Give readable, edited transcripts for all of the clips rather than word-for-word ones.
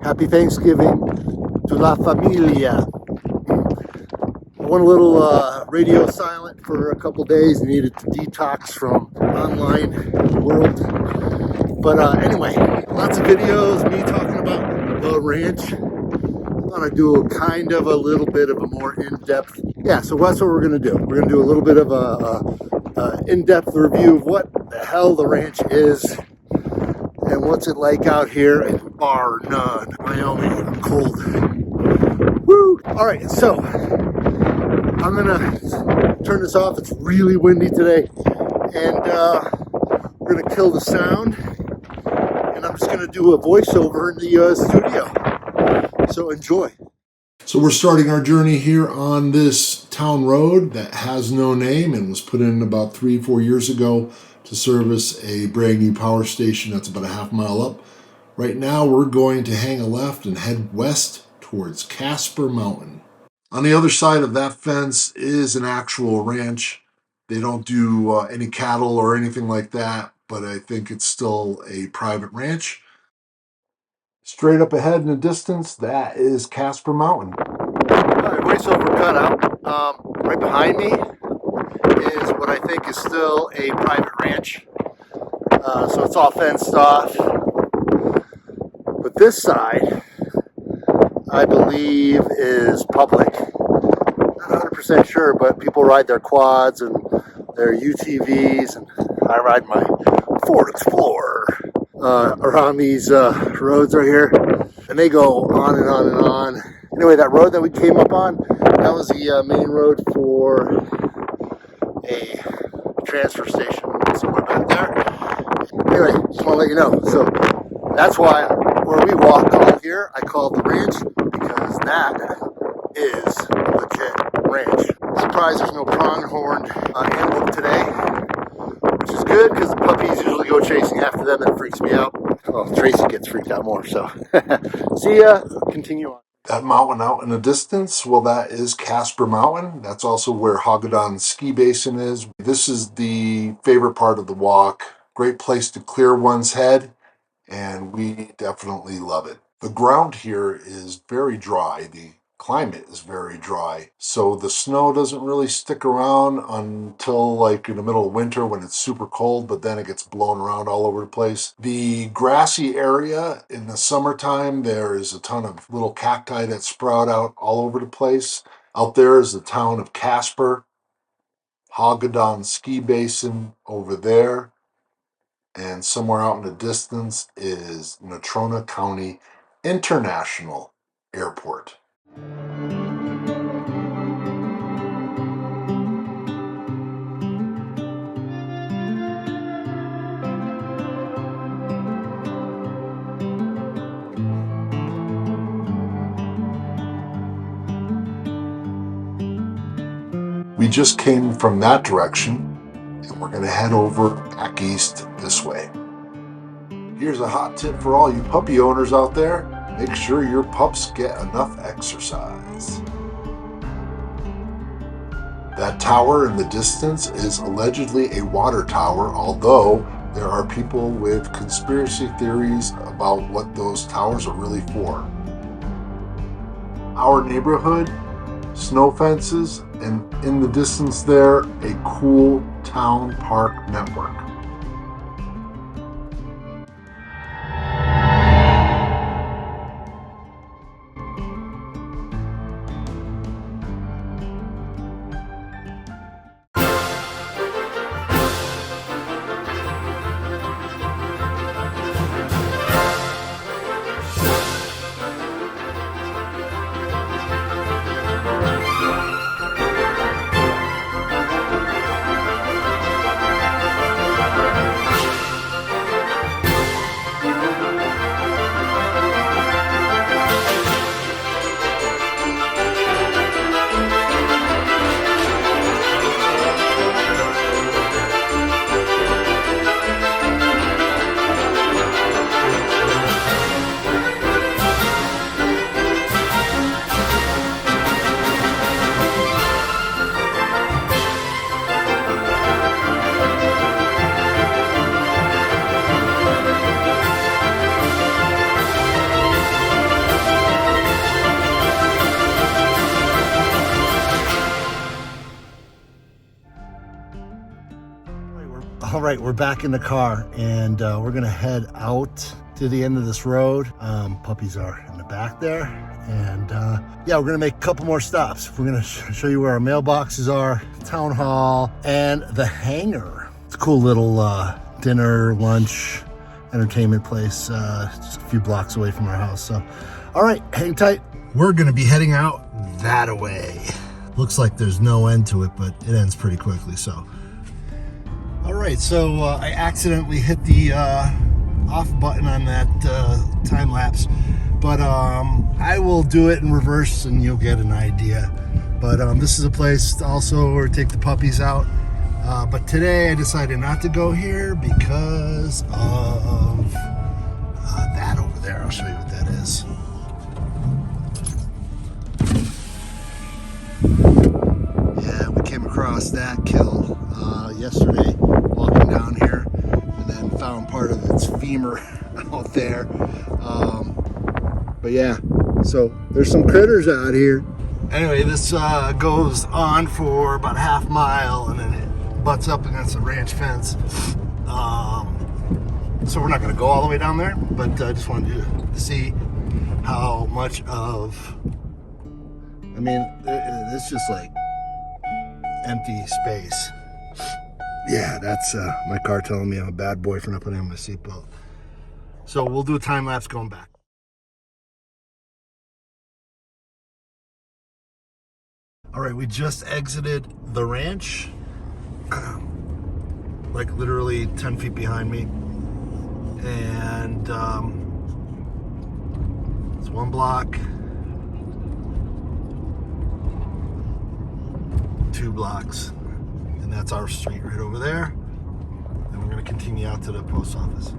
Happy Thanksgiving to la familia. One little radio silent for a couple days. Needed to detox from online world. But anyway, lots of videos, me talking about the ranch. I'm gonna do kind of a little bit of a more in-depth. Yeah, so that's what we're gonna do. We're gonna do a little bit of a in-depth review of what the hell the ranch is and what's it like out here in bar none, Wyoming. I'm cold. Woo! All right, so I'm gonna turn this off. It's really windy today, and we're gonna kill the sound. And I'm just gonna do a voiceover in the studio. So enjoy. So we're starting our journey here on this town road that has no name and was put in about 3-4 years ago to service a brand new power station that's about a half mile up. Right now we're going to hang a left and head west towards Casper Mountain. On the other side of that fence is an actual ranch. They don't do any cattle or anything like that, but I think it's still a private ranch. Straight up ahead in the distance, that is Casper Mountain. Voiceover cutout. Right behind me is what I think is still a private ranch. So it's all fenced off. But this side, I believe, is public. Not 100% sure, but people ride their quads and their UTVs, and I ride my Ford Explorer around these roads right here. And they go on and on and on. Anyway, that road that we came up on, that was the main road for a transfer station somewhere back there. Anyway, just want to let you know. So that's why where we walk all here, I call it the ranch, because that is a legit ranch. Surprised there's no pronghorn antelope today, which is good because the puppies usually go chasing after them. That freaks me out. Well, Tracy gets freaked out more, so see ya. Continue on. That mountain out in the distance, well, that is Casper Mountain. That's also where Hagedon Ski Basin is. This is the favorite part of the walk. Great place to clear one's head, and we definitely love it. The ground here is very dry. The climate is very dry, so the snow doesn't really stick around until like in the middle of winter when it's super cold, but then it gets blown around all over the place. The grassy area in the summertime, there is a ton of little cacti that sprout out all over the place. Out there is the town of Casper, Hagedon Ski Basin over there, and somewhere out in the distance is Natrona County International Airport. We just came from that direction, and we're going to head over back east this way. Here's a hot tip for all you puppy owners out there. Make sure your pups get enough exercise. That tower in the distance is allegedly a water tower, although there are people with conspiracy theories about what those towers are really for. Our neighborhood, snow fences, and in the distance there, a cool town park network. right, we're back in the car, and we're gonna head out to the end of this road. Puppies are in the back there, and yeah, we're gonna make a couple more stops. We're gonna show you where our mailboxes are, town hall, and the hangar. It's a cool little dinner, lunch, entertainment place, just a few blocks away from our house. So, all right, hang tight. We're gonna be heading out that way. Looks like there's no end to it, but it ends pretty quickly, so. All right, so I accidentally hit the off button on that time lapse, but I will do it in reverse and you'll get an idea. But this is a place also where we take the puppies out. But today I decided not to go here because of that over there. I'll show you what that is. Yeah, we came across that kill yesterday walking down here, and then found part of its femur out there. But yeah, so there's some critters out here. Anyway, this goes on for about a half mile, and then it butts up against the ranch fence. So we're not going to go all the way down there, but I just wanted you to see how much of, I mean, it's just like empty space. Yeah, that's my car telling me I'm a bad boy for not putting on my seatbelt. So we'll do a time lapse going back. All right, we just exited the ranch, like literally 10 feet behind me. And it's one block, 2 blocks, and that's our street right over there. And we're gonna continue out to the post office.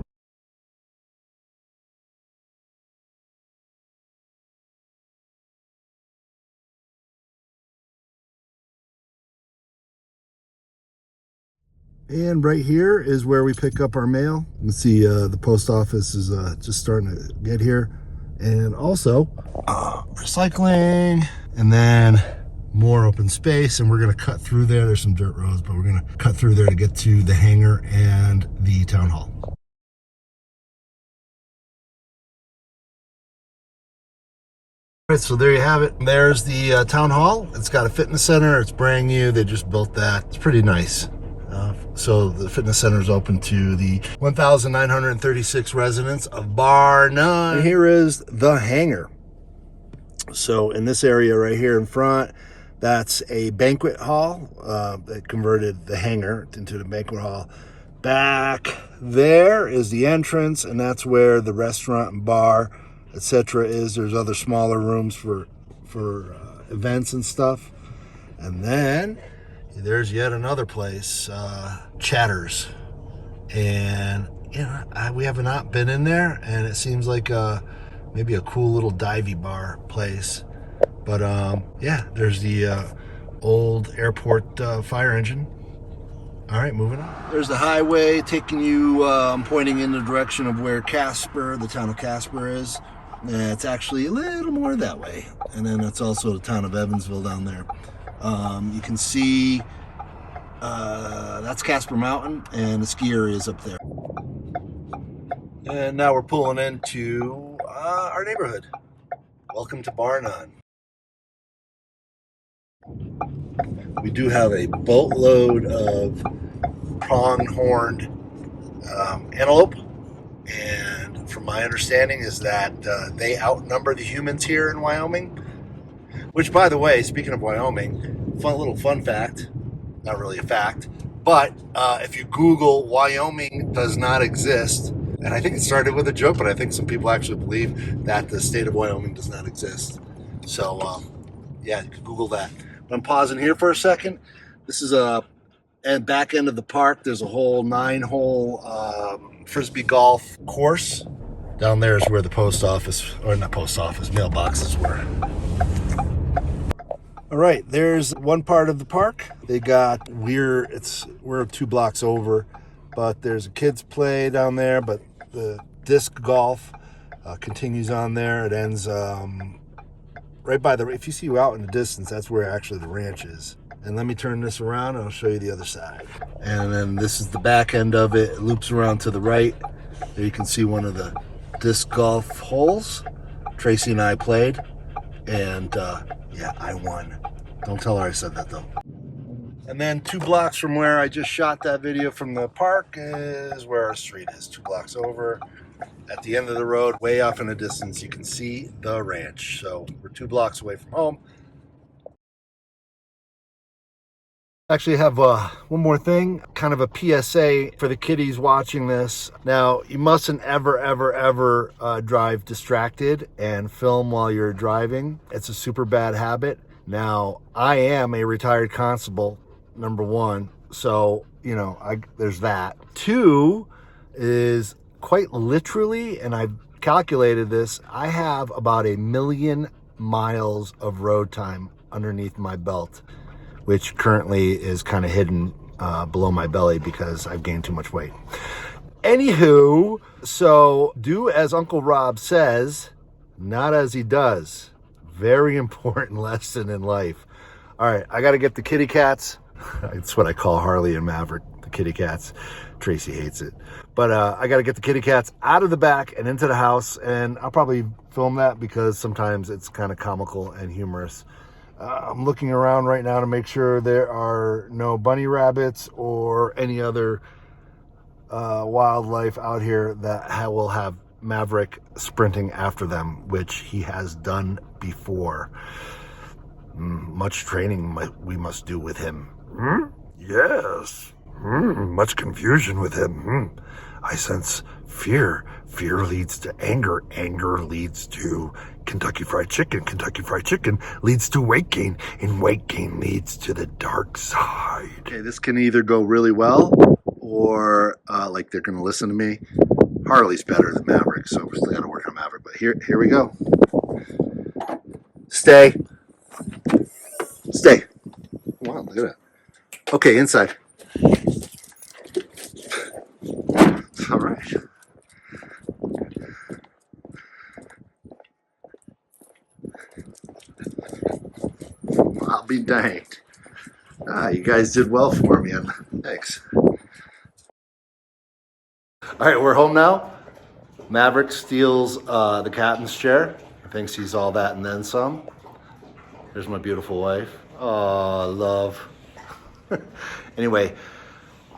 And right here is where we pick up our mail. You can see the post office is just starting to get here. And also recycling, and then more open space, and we're gonna cut through there. There's some dirt roads, but we're gonna cut through there to get to the hangar and the town hall. All right, so there you have it. There's the town hall. It's got a fitness center. It's brand new. They just built that. It's pretty nice. So the fitness center is open to the 1,936 residents of bar none. And here is the hangar. So in this area right here in front, that's a banquet hall. They converted the hangar into the banquet hall. Back there is the entrance, and that's where the restaurant and bar, etc. is. There's other smaller rooms for events and stuff. And then there's yet another place, Chatters. And you know, we have not been in there, and it seems like maybe a cool little divey bar place. But yeah, there's the old airport fire engine. All right, moving on. There's the highway taking you, pointing in the direction of where Casper, the town of Casper is. It's actually a little more that way. And then it's also the town of Evansville down there. You can see that's Casper Mountain, and the ski area is up there. And now we're pulling into our neighborhood. Welcome to Bar None. We do have a boatload of pronghorned antelope, and from my understanding is that they outnumber the humans here in Wyoming. Which, by the way, speaking of Wyoming, fun fact, not really a fact, but if you Google Wyoming does not exist, and I think it started with a joke, but I think some people actually believe that the state of Wyoming does not exist. So, yeah, you can Google that. But I'm pausing here for a second. This is a back end of the park. There's a whole 9-hole Frisbee golf course. Down there is where the post office, or not post office, mailboxes were. All right, there's one part of the park. They got we're 2 blocks over, but there's a kids play down there, but the disc golf continues on there. It ends right by if you see you out in the distance, that's where actually the ranch is. And let me turn this around and I'll show you the other side. And then this is the back end of it. It loops around to the right. There you can see one of the disc golf holes Tracy and I played. And yeah, I won. Don't tell her I said that though. And then 2 blocks from where I just shot that video from the park is where our street is. 2 blocks over. At the end of the road, way off in the distance, you can see the ranch. So we're 2 blocks away from home. Actually, I have one more thing, kind of a PSA for the kiddies watching this. Now, you mustn't ever drive distracted and film while you're driving. It's a super bad habit. Now, I am a retired constable, number 1. So, you know, there's that. 2 is quite literally, and I've calculated this, I have about 1 million miles of road time underneath my belt, which currently is kind of hidden below my belly because I've gained too much weight. Anywho, so do as Uncle Rob says, not as he does. Very important lesson in life. All right, I got to get the kitty cats. It's what I call Harley and Maverick, the kitty cats. Tracy hates it. But I got to get the kitty cats out of the back and into the house, and I'll probably film that because sometimes it's kind of comical and humorous. I'm looking around right now to make sure there are no bunny rabbits or any other wildlife out here that will have Maverick sprinting after them, which he has done before. Much training we must do with him. Yes. Much confusion with him. I sense fear. Fear leads to anger. Anger leads to Kentucky Fried Chicken. Kentucky Fried Chicken leads to weight gain. And weight gain leads to the dark side. Okay, this can either go really well or like they're going to listen to me. Harley's better than Maverick, so we're still got to work on Maverick. But here we go. Stay. Stay. Wow, look at that. Okay, inside. All right. I'll be danged. You guys did well for me, and thanks. All right, we're home now. Maverick steals the captain's chair. Thinks he's all that and then some. There's my beautiful wife. Oh, love. Anyway,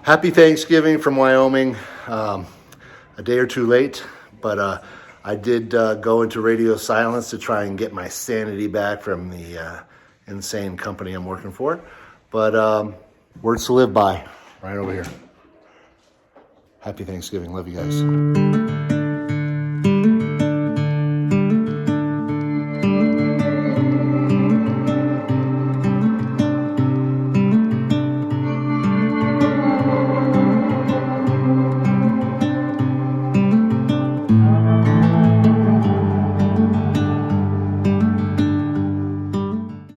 happy Thanksgiving from Wyoming. A day or 2 late, but I did go into radio silence to try and get my sanity back from the insane company I'm working for. But words to live by, right over here. Happy Thanksgiving. Love you guys.